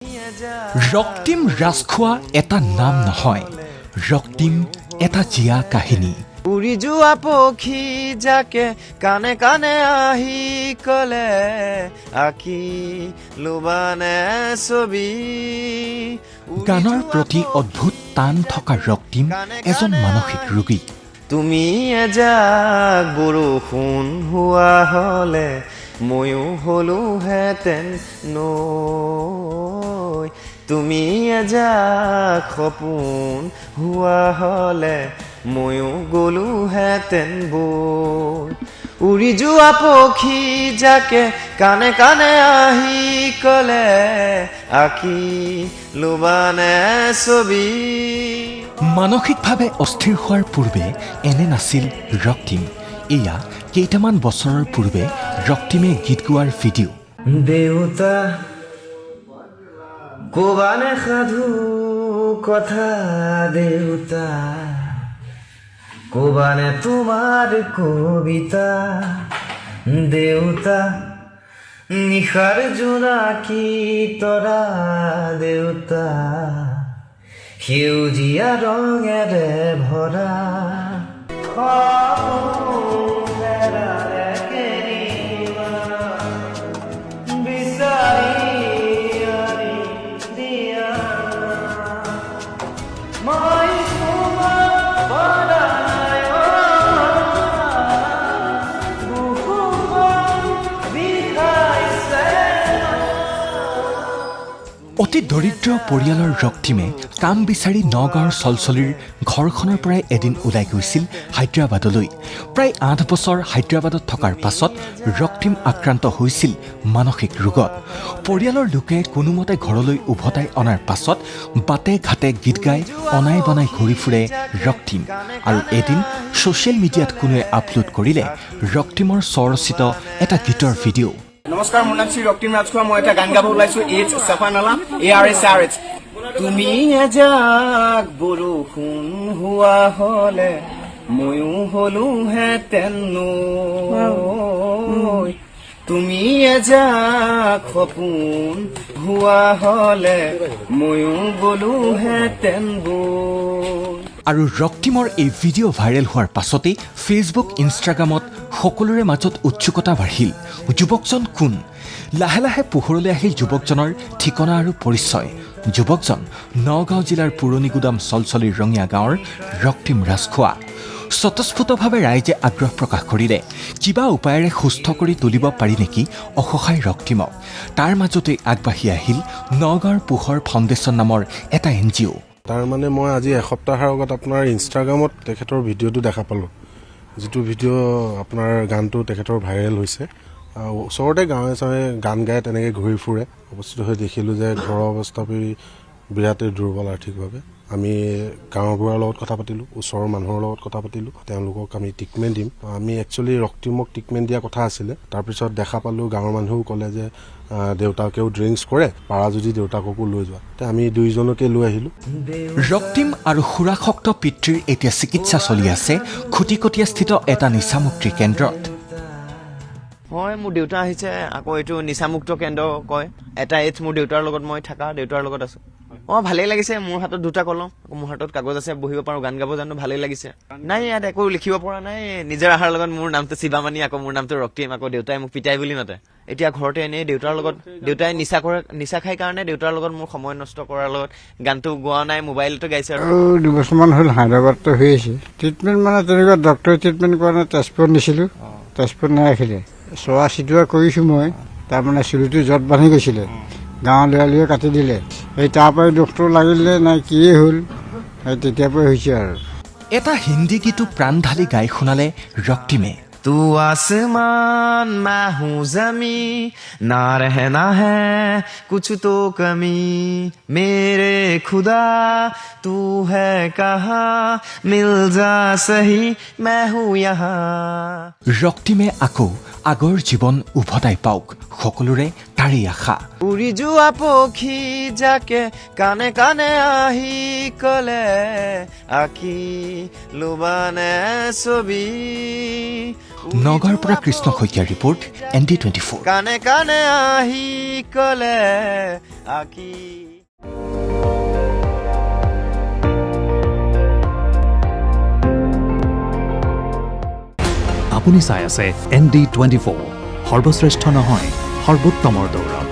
ৰক্তিম ৰাজখোৱা এটা নাম নহয়, ৰক্তিম এটা জীয়া কাহিনী। উৰি যোৱা পক্ষী যাকে কানে কানে আহি কলে আঁকি লোবানে ছবি। গানৰ প্ৰতি অদ্ভুত টান থকা ৰক্তিম এজন মানসিক ৰোগী। তুমি এজাক বৰষুণ হোৱা হলে ময়ো হলোহেঁতেন নৈ। তুমি এজাক সপোন হোৱা হলে ময়ো গলোহেঁতেন বৈ। উৰি যোৱা পক্ষী যাকে কানে কানে আহি কলে আঁকি লোবানে ছবি। মানসিকভাৱে অস্থিৰ হোৱাৰ পূৰ্বে এনে নাছিল ৰক্তিম। এয়া কেইটামান বছৰৰ পূৰ্বে ৰক্তিমে গীত গোৱাৰ ভিডিঅ'। দেউতা কবানে সাধু কথা, দেউতা কবানে তোমাৰ কবিতা, দেউতা নিশাৰ জোনাকী তৰা, দেউতা সেউজীয়া ৰঙেৰে ভৰা। অতি দৰিদ্ৰ পৰিয়ালৰ ৰক্তিমে কাম বিচাৰি নগাঁৱৰ চলচলিৰ ঘৰখনৰ পৰাই এদিন ওলাই গৈছিল হায়দৰাবাদলৈ। প্ৰায় 8 বছৰ হায়দৰাবাদত থকাৰ পাছত ৰক্তিম আক্ৰান্ত হৈছিল মানসিক ৰোগত। পৰিয়ালৰ লোকে কোনোমতে ঘৰলৈ উভতাই অনাৰ পাছত বাটে ঘাটে গীত গাই অনাই বনাই ঘূৰি ফুৰে ৰক্তিম। আৰু এদিন ছ'চিয়েল মিডিয়াত কোনোৱে আপলোড কৰিলে ৰক্তিমৰ স্বৰচিত এটা গীতৰ ভিডিঅ'। নমস্কাৰ, মোৰ নাম শ্ৰী ৰক্তিম ৰাজখোৱা। মই এটা গান গাব ওলাইছো, এইচ চাফানালা ARS। তুমি এজাক বৰষুণ হোৱা হলে ময়ো হলোহেঁতেন নৈ। তুমি এজাক সপোন হোৱা হলে ময়ো গলোহেঁতেন বৈ। আৰু ৰক্তিমৰ এই ভিডিঅ' ভাইৰেল হোৱাৰ পাছতেই ফেচবুক ইনষ্টাগ্ৰামত সকলোৰে মাজত উৎসুকতা বাঢ়িল। যুৱকজন কোন? লাহে লাহে পোহৰলৈ আহিল যুৱকজনৰ ঠিকনা আৰু পৰিচয়। যুৱকজন নগাঁও জিলাৰ পুৰণি গুদাম চলচলিৰ ৰঙীয়া গাঁৱৰ ৰক্তিম ৰাজখোৱা। স্বতঃস্ফূৰ্তভাৱে ৰাইজে আগ্ৰহ প্ৰকাশ কৰিলে কিবা উপায়েৰে সুস্থ কৰি তুলিব পাৰি নেকি অসহায় ৰক্তিমক। তাৰ মাজতে আগবাঢ়ি আহিল নগাঁৱৰ পোহৰ ফাউণ্ডেশ্যন নামৰ এটা NGO। তাৰ মানে মই আজি এসপ্তাহৰ আগত আপোনাৰ ইনষ্টাগ্ৰামত তেখেতৰ ভিডিঅ'টো দেখা পালোঁ, যিটো ভিডিঅ' আপোনাৰ গানটো তেখেতৰ ভাইৰেল হৈছে। ওচৰতে গাঁৱে চাঁৱে গান গাই তেনেকৈ ঘূৰি ফুৰে। অৱস্থিত হৈ দেখিলোঁ যে ঘৰৰ অৱস্থা বিৰাটেই দুৰ্বল আৰ্থিকভাৱে। আমি গাঁওবুঢ়াৰ লগত কথা পাতিলোঁ, ওচৰৰ মানুহৰ লগত কথা পাতিলোঁ, তেওঁলোকক আমি ট্ৰিটমেণ্ট দিম। আমি একচুৱেলি ৰক্তিমক ট্ৰিটমেণ্ট দিয়া কথা আছিলে। তাৰপিছত দেখা পালোঁ গাঁৱৰ মানুহেও ক'লে যে দেউতাকেও ড্ৰিংকছ কৰে, পাৰা যদি দেউতাককো লৈ যোৱা। আমি দুয়োজনকে লৈ আহিলোঁ। ৰক্তিম আৰু সুৰাসক্ত পিতৃৰ এতিয়া চিকিৎসা চলি আছে খুটিকটীয়াস্থিত এটা নিচামুক্তি কেন্দ্ৰত। হয়, মোৰ দেউতা আহিছে। আকৌ এইটো নিচামুক্ত কেন্দ্ৰ কয়। এটা এইচ মোৰ দেউতাৰ লগত মই থাকা দেউতাৰ লগত আছো। ভালেই লাগিছে। মোৰ হাতত 2টা কলম, মোৰ হাতত কাগজ আছে, বহিব পাৰো, গান গাব জানো, ভালেই লাগিছে। নাই ইয়াত একো লিখিব পৰা নাই। নিজৰ আহাৰ লগত মোৰ নামটো শিৱামণি, আকৌ মোৰ নামটো ৰক্তিম। আকৌ দেউতাই মোক পিতাই বুলি মাতে। এতিয়া ঘৰতে এনেই দেউতাৰ লগত, দেউতাই নিচা খাই কাৰণে দেউতাৰ লগত মোৰ সময় নষ্ট কৰাৰ লগত গানটো গোৱা নাই, মোবাইলতো গাইছে। আৰু 2 বছৰমান হ'ল হায়দৰাবাদতো হৈ আছে ট্ৰিটমেণ্ট। মানে তেনেকুৱা ডক্টৰে ট্ৰিটমেণ্ট কৰা নাই। তেজপুৰত নিছিলোঁ, তেজপুৰত নাৰাখিলে। চোৱা চিটোৱা কৰিছোঁ মই। তাৰমানে চুলিটো জট বান্ধি গৈছিলে, গাঁৱৰ লৰালিয়ে কাটি দিলে। তাৰ পৰাই ডক্টৰ লাগিলে নাই কিয়ে হ'ল, তেতিয়াৰ পৰাই হৈছে আৰু। এটা হিন্দী গীতো প্ৰাণ ঢালি গাই শুনালে ৰক্তিমে। तू आसमान मैं हूँ जमी, ना रहना है कुछ तो कमी, मेरे खुदा तू है कहाँ, मिल जा सही मैं हूँ यहाँ। ৰক্তিমে আকৌ আগৰ জীৱন উভতাই পাওক, সকলোৰে তাৰেই আশা। উৰি যোৱা পক্ষী যাকে কানে কানে আহি কলে আঁকি লোবানে ছবি। নগাঁৱৰ পৰা কৃষ্ণ শইকীয়াৰ ৰিপৰ্ট ND24। কানে কানে আহি কলে আকি আপুনি চাই আছে ND24, সৰ্বশ্ৰেষ্ঠ নহয় সৰ্বোত্তমৰ দৌৰত।